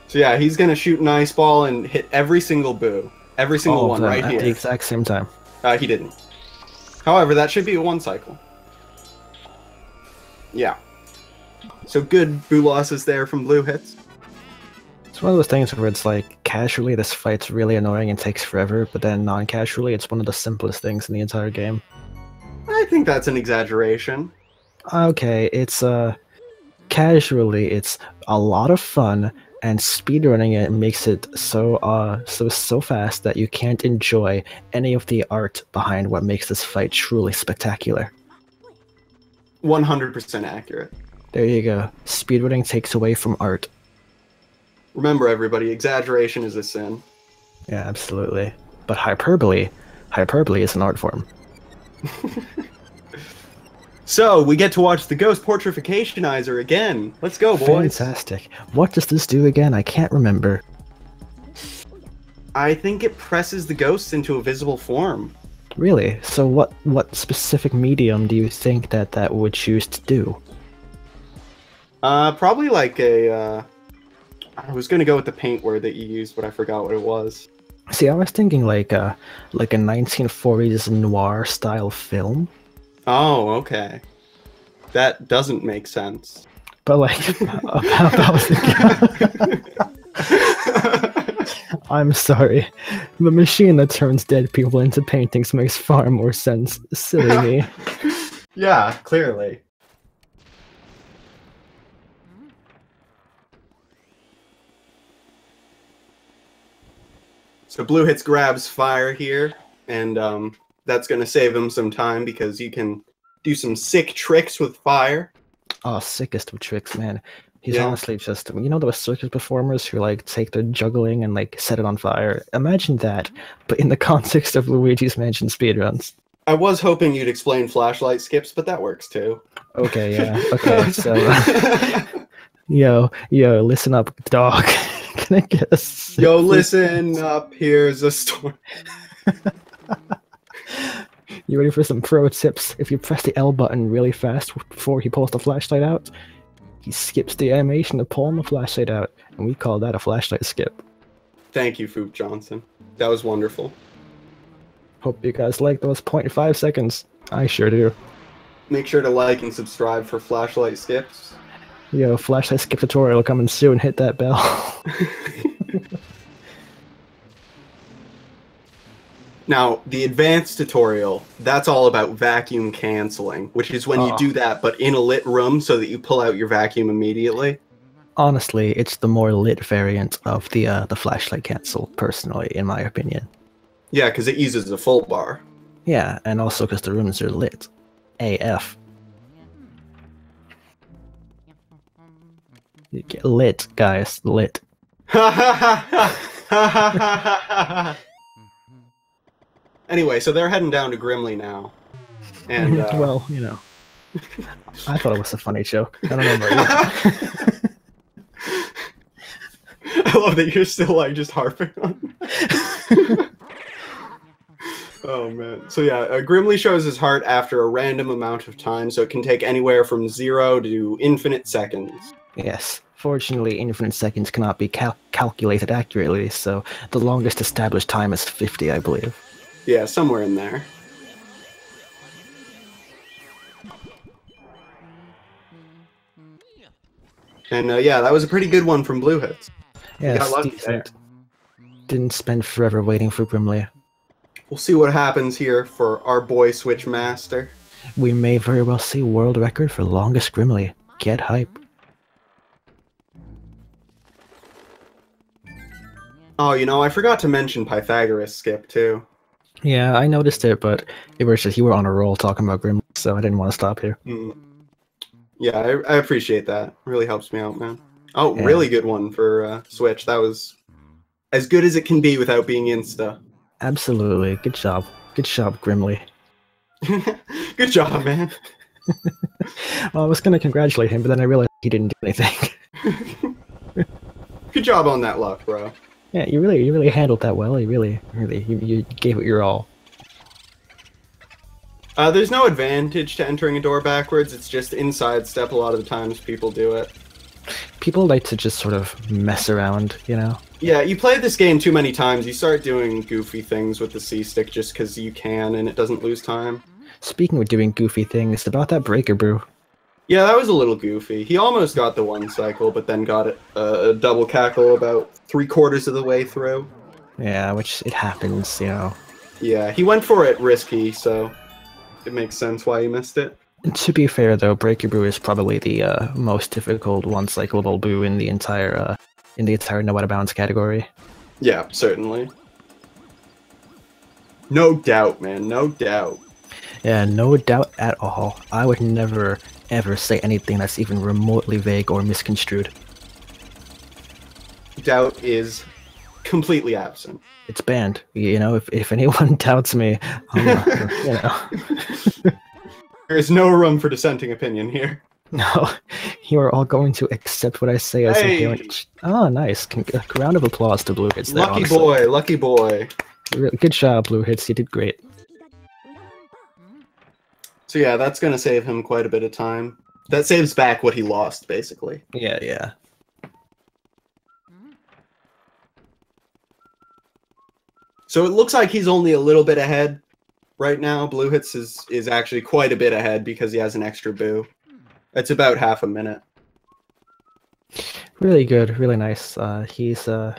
So yeah, he's gonna shoot an ice ball and hit every single boo. Every single one right here. At the exact same time. He didn't. However, that should be a 1 cycle. Yeah. So good boo losses there from Bluehits. It's one of those things where it's like, casually this fight's really annoying and takes forever, but then non-casually it's one of the simplest things in the entire game. I think that's an exaggeration. Okay, it's casually it's a lot of fun, and speedrunning it makes it so fast that you can't enjoy any of the art behind what makes this fight truly spectacular. 100% accurate. There you go. Speedrunning takes away from art. Remember, everybody, exaggeration is a sin. Yeah, absolutely. But hyperbole is an art form. So, we get to watch the Ghost Portrificationizer again. Let's go, boys. Fantastic. What does this do again? I can't remember. I think it presses the ghosts into a visible form. Really? So what specific medium do you think that would choose to do? Probably like a, I was gonna go with the paint word that you used, but I forgot what it was. See, I was thinking like a 1940s noir style film. Oh, okay. That doesn't make sense. But like, I was thinking... I'm sorry. The machine that turns dead people into paintings makes far more sense. Silly me. Yeah, clearly. So Bluehits grabs fire here, and that's going to save him some time because you can do some sick tricks with fire. Oh, sickest of tricks, man. He's honestly just, you know, those circus performers who like take their juggling and like set it on fire. Imagine that, but in the context of Luigi's Mansion speedruns. I was hoping you'd explain flashlight skips, but that works too. Okay, yeah. Okay, so yo, listen up, dog. Can I guess? Yo, listen up. Here's a story. You ready for some pro tips? If you press the L button really fast before he pulls the flashlight out, he skips the animation of pulling the flashlight out, and we call that a flashlight skip. Thank you, Foop Johnson. That was wonderful. Hope you guys like those 0.5 seconds. I sure do. Make sure to like and subscribe for flashlight skips. Yo, flashlight skip tutorial coming soon. Hit that bell. Now, the advanced tutorial, that's all about vacuum canceling, which is when you do that, but in a lit room so that you pull out your vacuum immediately. Honestly, it's the more lit variant of the flashlight cancel, personally, in my opinion. Yeah, because it uses a full bar. Yeah, and also because the rooms are lit. AF. You get lit, guys. Lit. Anyway, so they're heading down to Grimley now. And, well, you know. I thought it was a funny joke. I don't know about you. I love that you're still, like, just harping on it. Oh, man. So, yeah, Grimley shows his heart after a random amount of time, so it can take anywhere from 0 to infinite seconds. Yes. Fortunately, infinite seconds cannot be calculated accurately, so the longest established time is 50, I believe. Yeah, somewhere in there. And yeah, that was a pretty good one from Bluehits. Yeah, didn't spend forever waiting for Grimley. We'll see what happens here for our boy Switchmaster. We may very well see world record for longest Grimley. Get hype. Oh, you know, I forgot to mention Pythagoras skip too. Yeah, I noticed it, but it was just you were on a roll talking about Grimley, so I didn't want to stop here. Yeah, I appreciate that. Really helps me out, man. Oh, yeah. Really good one for Switch. That was as good as it can be without being Insta. Absolutely. Good job. Good job, Grimley. Good job, man. Well, I was going to congratulate him, but then I realized he didn't do anything. Good job on that luck, bro. Yeah, you really handled that well. You gave it your all. There's no advantage to entering a door backwards. It's just inside step. A lot of the times people do it. People like to just sort of mess around, you know? Yeah, you play this game too many times, you start doing goofy things with the C-stick just because you can and it doesn't lose time. Speaking of doing goofy things, about that Breaker Brew. Yeah, that was a little goofy. He almost got the one cycle, but then got a double cackle about 3/4 of the way through. Yeah, which it happens, you know. Yeah, he went for it risky, so it makes sense why he missed it. To be fair, though, Breaker Brew is probably the most difficult one-cyclable boo in the entire no out of bounds category. Yeah, certainly. No doubt, man. No doubt. Yeah, no doubt at all. I would never, ever say anything that's even remotely vague or misconstrued. Doubt is completely absent. It's banned. You know, if anyone doubts me, you know. There is no room for dissenting opinion here. No, you are all going to accept what I say as inherent. Oh, nice. A round of applause to Bluehits there. Lucky boy, lucky boy. Good job, Bluehits. You did great. So yeah, that's going to save him quite a bit of time. That saves back what he lost, basically. Yeah, yeah. So it looks like he's only a little bit ahead right now. Bluehits is actually quite a bit ahead because he has an extra boo. It's about half a minute. Really good, really nice. He's I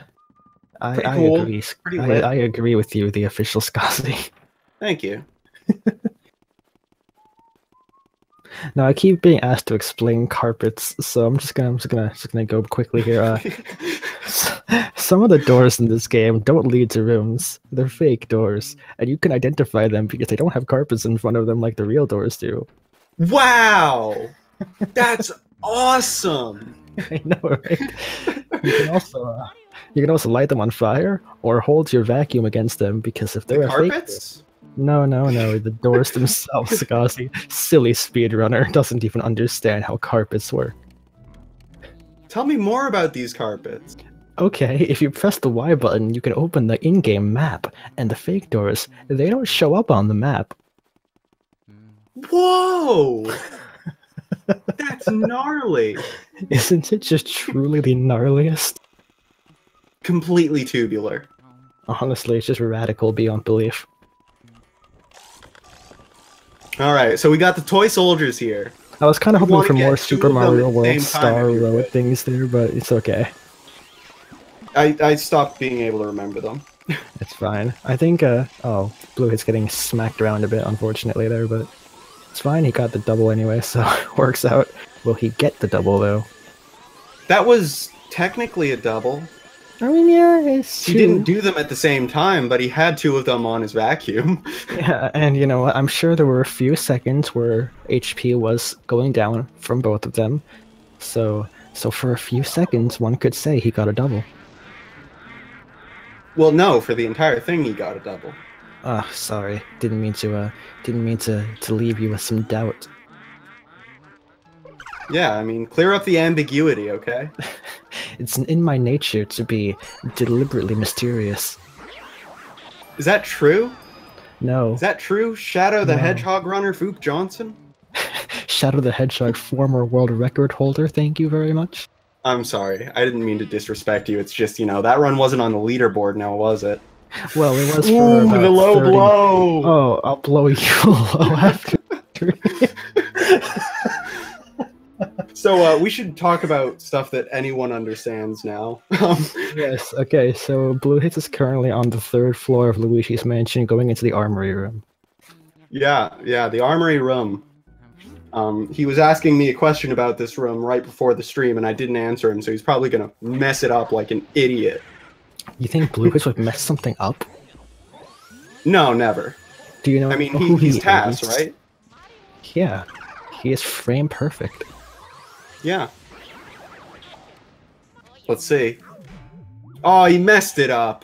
cool. agree. I agree with you, the official Scuzzy. Thank you. Now I keep being asked to explain carpets, so I'm just gonna go quickly here. Some of the doors in this game don't lead to rooms; they're fake doors, and you can identify them because they don't have carpets in front of them like the real doors do. Wow, that's awesome! I know, right? You can also light them on fire or hold your vacuum against them because if they're carpets. No, the doors themselves, Scuzzy. Silly speedrunner doesn't even understand how carpets work. Tell me more about these carpets. Okay, if you press the Y button, you can open the in-game map, and the fake doors, they don't show up on the map. Whoa! That's gnarly! Isn't it just truly the gnarliest? Completely tubular. Honestly, it's just radical beyond belief. Alright, so we got the toy soldiers here. I was kind of hoping for more Super Mario World Star Road things there, but it's okay. I stopped being able to remember them. It's fine. I think, oh, Bluehit's getting smacked around a bit, unfortunately, there, but it's fine. He got the double anyway, so it works out. Will he get the double, though? That was technically a double. I mean, yeah, it's He didn't do them at the same time, but he had two of them on his vacuum. Yeah, and you know what? I'm sure there were a few seconds where HP was going down from both of them. So for a few seconds, one could say he got a double. Well, no, for the entire thing, he got a double. Ah, sorry. Didn't mean to leave you with some doubt. Yeah, I mean, clear up the ambiguity, okay? It's in my nature to be deliberately mysterious. Is that true? No. Is that true? Shadow the Hedgehog runner, Fook Johnson? Shadow the Hedgehog, former world record holder, thank you very much. I'm sorry, I didn't mean to disrespect you. It's just, you know, that run wasn't on the leaderboard now, was it? Well, it was for about the low 30... blow! Oh, I'll blow you low after. So we should talk about stuff that anyone understands now. Yes, okay, so Bluehits is currently on the 3rd floor of Luigi's mansion going into the armory room. Yeah, the armory room. He was asking me a question about this room right before the stream, and I didn't answer him, so he's probably gonna mess it up like an idiot. You think Bluehits would mess something up? No, never. Do you know? I mean, who he's Tass, right? Yeah, he is frame perfect. Yeah. Let's see. Oh, he messed it up.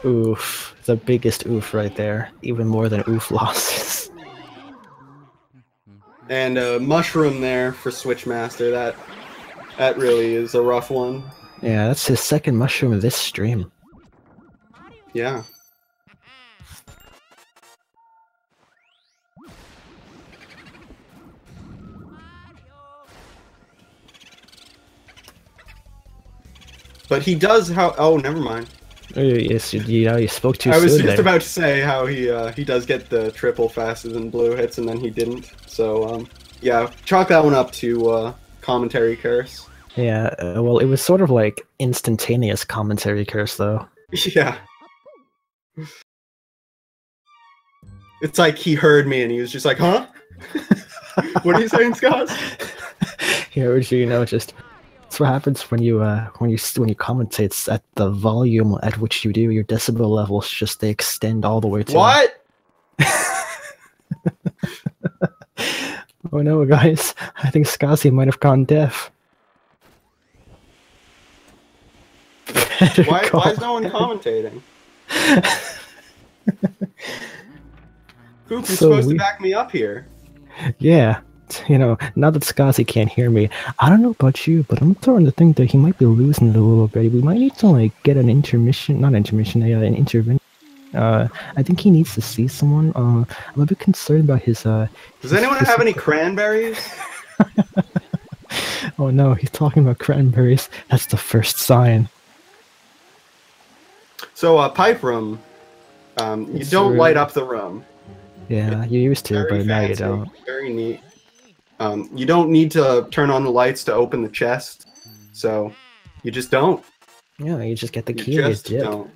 Oof. The biggest oof right there. Even more than oof losses. And a mushroom there for Switchmaster. That really is a rough one. Yeah, that's his 2nd mushroom of this stream. Yeah. But he does how... Oh, never mind. Yes, you spoke too soon. I was just there. about to say how he does get the triple faster than Bluehits, and then he didn't. So, yeah, chalk that one up to commentary curse. Yeah, well, it was sort of like instantaneous commentary curse, though. Yeah. It's like he heard me and he was just like, huh? What are you saying, Scott? Yeah, you know, just that's what happens when you commentate. It's at the volume at which you do your decibel levels. Just they extend all the way to. What? Oh no, guys! I think Scuzzy might have gone deaf. Why is no one commentating? Fook, you're supposed to back me up here. Yeah. You know, now that Skazi can't hear me, I don't know about you, but I'm starting to think that he might be losing it a little bit. We might need to like get an intermission, not intermission, an intervention. I think he needs to see someone. I'm a bit concerned about his. Does anyone have any cranberries? Oh no, he's talking about cranberries. That's the first sign. So, pipe room. You don't light up the room. Yeah, you used to, but now you don't. Very neat. You don't need to turn on the lights to open the chest, so you just don't. Yeah, you just get the key. You just don't.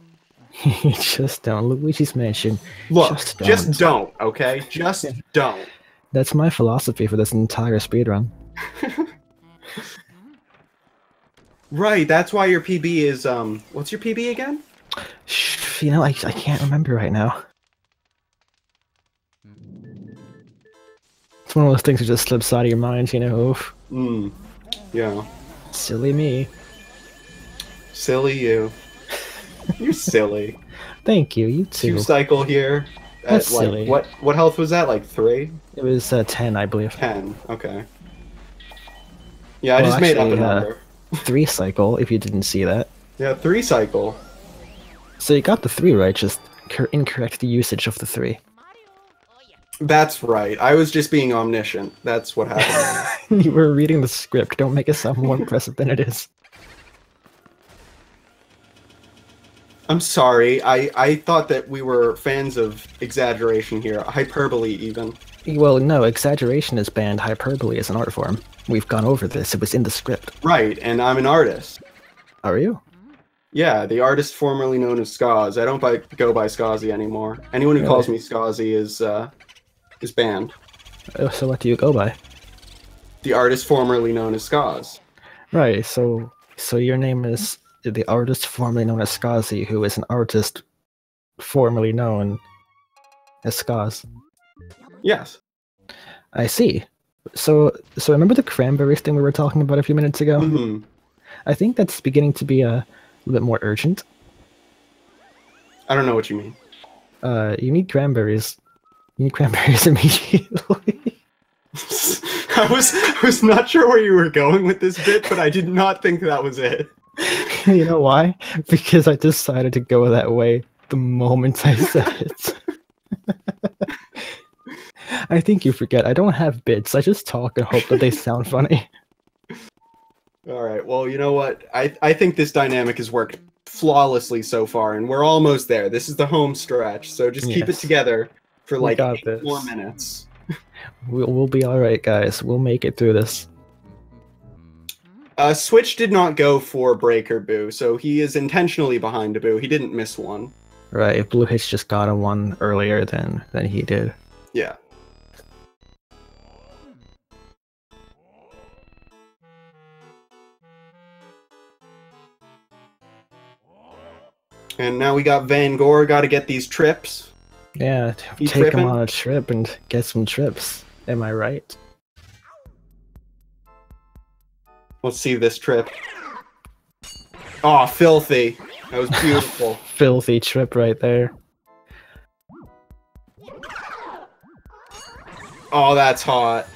You just don't. Luigi's Mansion. Look, just don't, okay? Just don't. That's my philosophy for this entire speedrun. Right, that's why your PB is, what's your PB again? You know, I can't remember right now. It's one of those things that just slips out of your mind, you know? Yeah. Silly me. Silly you. You're silly. Thank you, you too. 2-cycle here. That's silly. What health was that, like 3? It was 10, I believe. 10, okay. Yeah, I just made up a number. 3-cycle, if you didn't see that. Yeah, 3-cycle. So you got the 3 right, just incorrect usage of the 3. That's right. I was just being omniscient. That's what happened. You were reading the script. Don't make it sound more impressive than it is. I'm sorry. I thought that we were fans of exaggeration here. Hyperbole, even. Well, no. Exaggeration is banned. Hyperbole is an art form. We've gone over this. It was in the script. Right, and I'm an artist. Are you? Yeah, the artist formerly known as Skaz. I don't go by Skazi anymore. Anyone who calls me Skazi is banned. So what do you go by? The artist formerly known as Skaz. Right, so your name is the artist formerly known as Skazi, who is an artist formerly known as Skaz. Yes. I see. So remember the cranberries thing we were talking about a few minutes ago? Mm-hmm. I think that's beginning to be a little bit more urgent. I don't know what you mean. You need cranberries. You need cranberries immediately. I was not sure where you were going with this bit, but I did not think that was it. You know why? Because I decided to go that way the moment I said it. I think you forget. I don't have bits. I just talk and hope that they sound funny. Alright, well, you know what? I think this dynamic has worked flawlessly so far, and we're almost there. This is the home stretch, so just keep it together for like 8 more minutes. We'll be alright, guys. We'll make it through this. Switch did not go for Breaker Boo, so he is intentionally behind a Boo. He didn't miss one. Right, Bluehits just got a one earlier than he did. Yeah. And now we got Van Gogh, gotta get these trips. Yeah, take him on a trip and get some trips. Am I right? Let's see this trip. Oh, filthy. That was beautiful. Filthy trip right there. Oh, that's hot.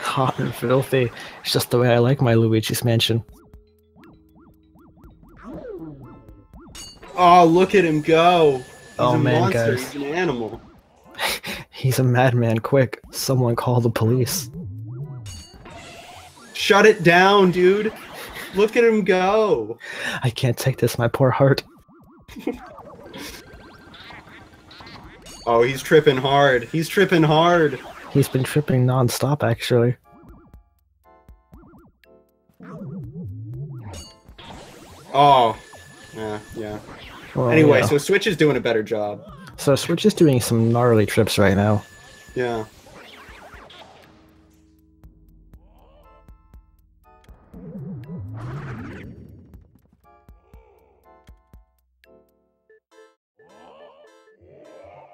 Hot and filthy. It's just the way I like my Luigi's Mansion. Oh, look at him go. He's a man, monster. guys. He's an animal. He's a madman. Quick, someone call the police. Shut it down, dude. Look at him go. I can't take this, my poor heart. Oh, he's tripping hard. He's tripping hard. He's been tripping non-stop, actually. Oh. Yeah. Well, anyway, yeah. so Switch is doing a better job. So Switch is doing some gnarly trips right now. Yeah.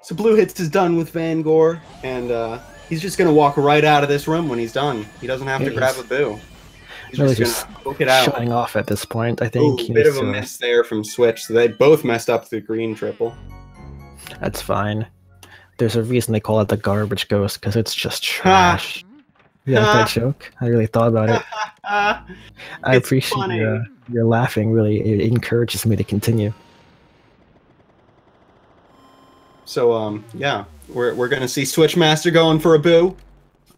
So Bluehits is done with Van Gogh, and he's just gonna walk right out of this room when he's done. He doesn't have to grab a Boo. He's really just gonna book it out. Shutting off at this point, I think. Ooh, bit of a miss there from Switch, so they both messed up the green triple. That's fine. There's a reason they call it the garbage ghost, because it's just trash. You like that joke? I really thought about it. I appreciate your laughing. Really, it encourages me to continue. So, yeah, we're gonna see Switchmaster going for a boo.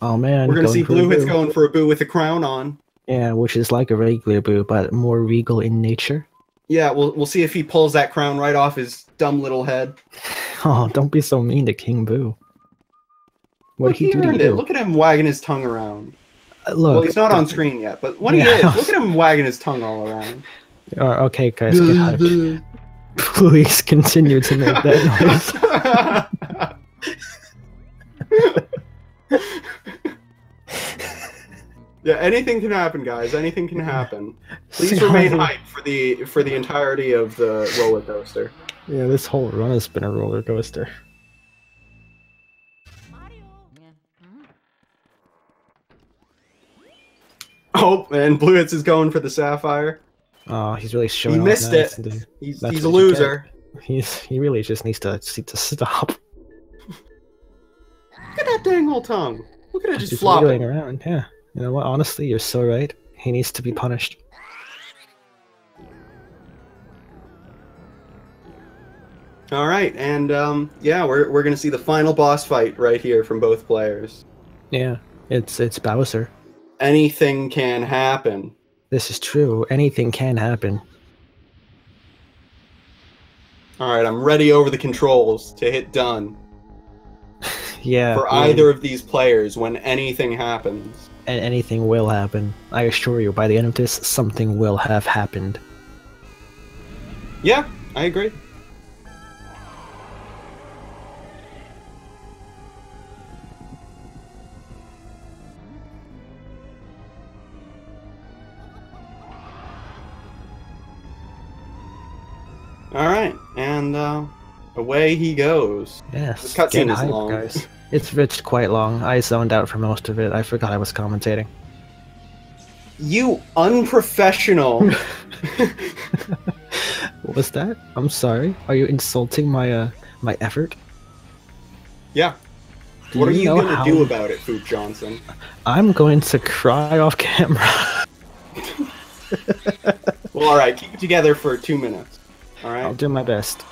Oh man, we're gonna see Bluehits going for a boo with a crown on. Yeah, which is like a regular boo, but more regal in nature. Yeah, we'll see if he pulls that crown right off his dumb little head. Oh, don't be so mean to King Boo. What did he do to you? Look at him wagging his tongue around. Look, well, he's not on screen yet, but when he is, look at him wagging his tongue all around. Okay, guys, get hyped. Please continue to make that noise. Yeah, anything can happen, guys. Anything can happen. Please remain hyped for the entirety of the roller coaster. Yeah, this whole run has been a roller coaster. Oh, and Bluehits is going for the sapphire. Oh, he's really showing. He missed it. He's a loser. He really just needs to stop. Look at that dang old tongue. Look at it just flopping around. Yeah. You know what? Honestly, you're so right. He needs to be punished. All right, and yeah, we're gonna see the final boss fight right here from both players. Yeah, it's Bowser. Anything can happen. This is true. Anything can happen. All right, I'm ready over the controls to hit done. Yeah. For either of these players, when anything happens. And anything will happen. I assure you, by the end of this, something will have happened. Yeah, I agree. All right, and away he goes. Yes, this cutscene is long, guys. It's quite long. I zoned out for most of it. I forgot I was commentating. You unprofessional. What was that? I'm sorry. Are you insulting my my effort? Yeah. What are you gonna do about it, Food Johnson? I'm going to cry off camera. Well, all right. Keep it together for 2 minutes. All right. I'll do my best.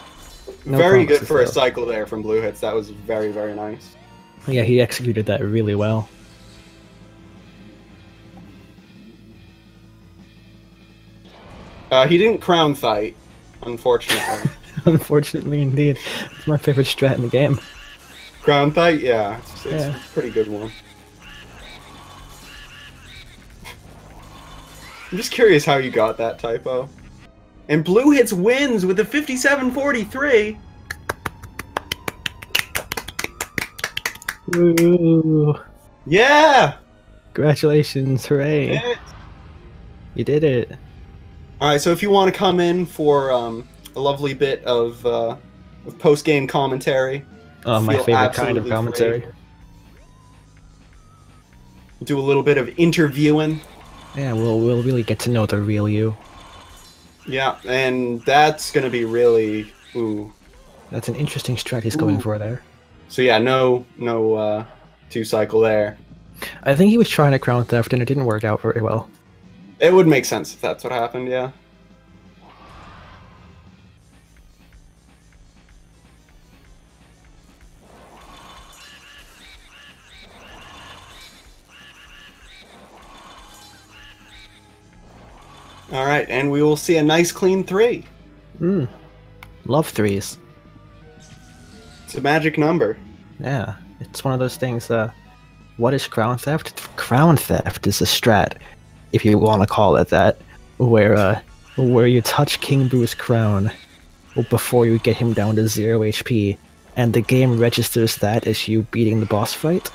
No very good for a cycle there from Bluehits. That was very, very nice. Yeah, he executed that really well. He didn't crown fight, unfortunately. Unfortunately, indeed. It's my favorite strat in the game. Crown fight? Yeah. It's a pretty good one. I'm just curious how you got that typo. And Bluehits wins with a 57-43. Woo! Yeah! Congratulations, hooray! You did it. Alright, so if you want to come in for a lovely bit of post-game commentary. Oh, my favorite kind of commentary. Free. Do a little bit of interviewing. Yeah, we'll really get to know the real you. Yeah, and that's gonna be really That's an interesting strat he's going for there. So yeah, no 2-cycle there. I think he was trying to crown theft and it didn't work out very well. It would make sense if that's what happened, yeah. All right, and we will see a nice clean 3. Love 3s. It's a magic number. Yeah, it's one of those things. What is crown theft? Crown theft is a strat, if you want to call it that, where you touch King Boo's crown before you get him down to 0 HP, and the game registers that as you beating the boss fight,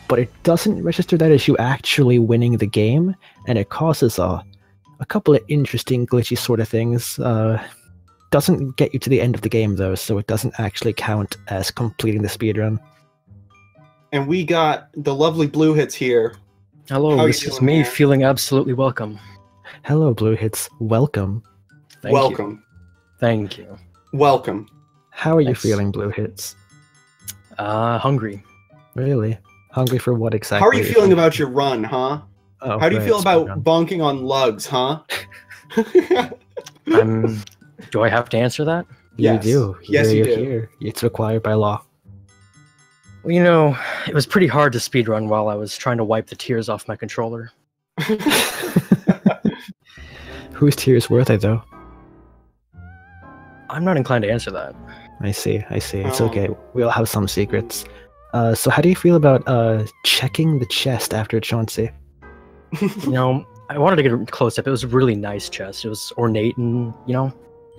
but it doesn't register that as you actually winning the game, and it causes a couple of interesting glitchy sort of things. Doesn't get you to the end of the game though, so it doesn't actually count as completing the speedrun. And we got the lovely Bluehits here. Hello, this is me feeling absolutely welcome. Hello, Bluehits. Welcome. Welcome. Thank you. Welcome. How are you feeling, Bluehits? Hungry. Really? Hungry for what exactly? How are you feeling about your run, huh? Oh, How do you right, feel about speedrun. bonking on lugs, huh? Do I have to answer that? Yes. You do. Yes, you do. Here. It's required by law. Well, you know, it was pretty hard to speedrun while I was trying to wipe the tears off my controller. Whose tears were they, though? I'm not inclined to answer that. I see. It's Oh. okay. We all have some secrets. So how do you feel about checking the chest after Chauncey? You know, I wanted to get a close up. It was a really nice chest. It was ornate and, you know...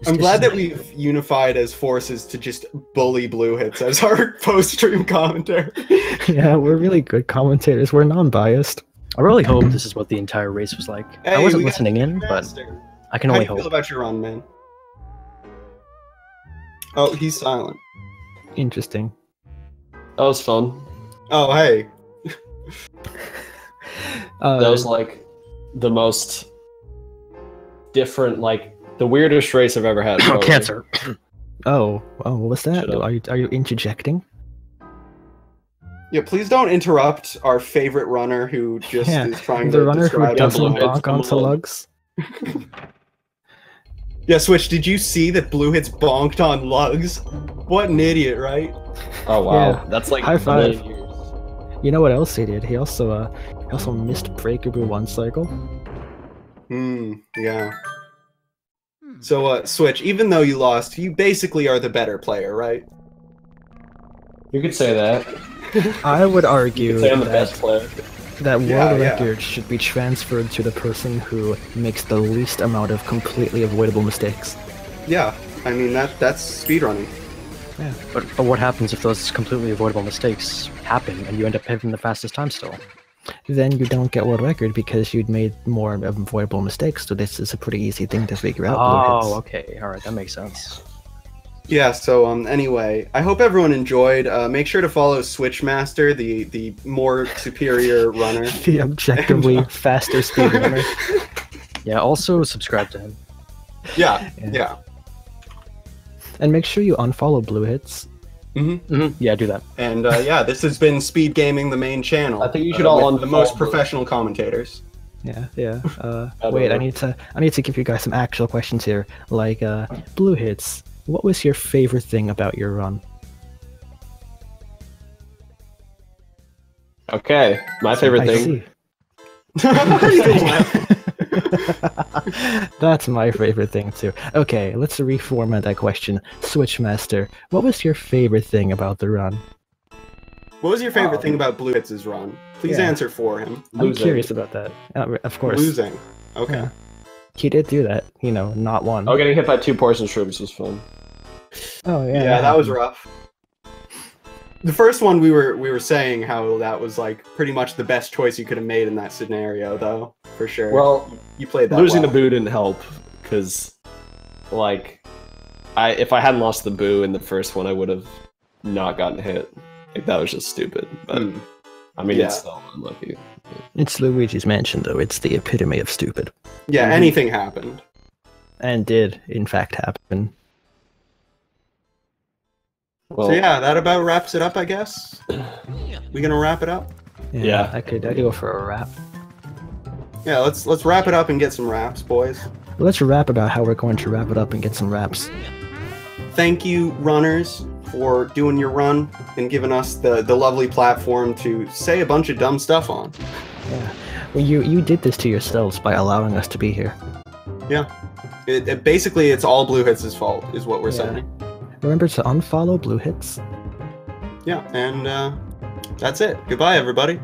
I'm glad that we've unified as forces to just bully Bluehits as our post-stream commentary. Yeah, we're really good commentators. We're non-biased. I really hope this is what the entire race was like. Hey, I wasn't we got listening in, but Master. I can How do only you feel hope. about your run, man? Oh, he's silent. Interesting. That was fun. Oh, hey. That was like the most different, like the weirdest race I've ever had. Oh, probably. cancer. Oh, what was that? Shut up. Are you interjecting? Yeah, please don't interrupt our favorite runner who just Yeah, is trying the to runner who describe doesn't Bluehits. everyone. bonk onto lugs. Yeah, Switch, did you see that Bluehits bonked on lugs? What an idiot, right? Oh wow, Yeah. that's like High a million five. years. You know what else he did? He also missed Breakable one cycle. Yeah. So, Switch, even though you lost, you basically are the better player, right? You could say that. I would You argue could say I'm the best that, player. that world Yeah, yeah. record should be transferred to the person who makes the least amount of completely avoidable mistakes. Yeah, I mean, that's speedrunning. But what happens if those completely avoidable mistakes happen and you end up having the fastest time still? Then you don't get world record because you'd made more avoidable mistakes. So this is a pretty easy thing to figure out. Oh, Bluehits. okay. All right, that makes sense. Yeah, so anyway, I hope everyone enjoyed. Make sure to follow Switchmaster, the more superior runner. The objectively faster speedrunner. Yeah, also subscribe to him. Yeah, Yeah. yeah. And make sure you unfollow Bluehits. Yeah, do that. And yeah, this has been Speed Gaming, the main channel. I think you should all with the unfollow most Blue. professional commentators. Yeah. don't Wait, know. I need to give you guys some actual questions here. Like, Bluehits, what was your favorite thing about your run? Okay, my favorite I thing. see. That's my favorite thing too. Okay, let's reformat that question. Switchmaster, what was your favorite thing about the run? What was your favorite thing about Bluehits' run? Please Yeah. answer for him. I'm Losing. curious about that. Of course. Losing. Okay. Yeah. He did do that, not one. Oh, getting hit by 2 poison shrooms was fun. Oh yeah. Yeah, that was rough. The first one we were saying how that was like pretty much the best choice you could have made in that scenario, though, for sure. Well, you played that losing well. the boo didn't help because, like, if I hadn't lost the boo in the first one, I would have not gotten hit. Like that was just stupid. But Hmm. I mean, Yeah. it's still unlucky. It's Luigi's Mansion, though. It's the epitome of stupid. Yeah, anything happened. And did, in fact, happen. Well, So yeah, that about wraps it up, I guess. We gonna wrap it up? Yeah. I'd go for a rap. Yeah, let's wrap it up and get some raps, boys. Let's rap about how we're going to wrap it up and get some raps. Thank you, runners, for doing your run and giving us the lovely platform to say a bunch of dumb stuff on. Yeah. Well, you did this to yourselves by allowing us to be here. Yeah. Basically, it's all Bluehits' fault, is what we're Yeah. saying. Remember to unfollow Bluehits. Yeah, and that's it. Goodbye, everybody.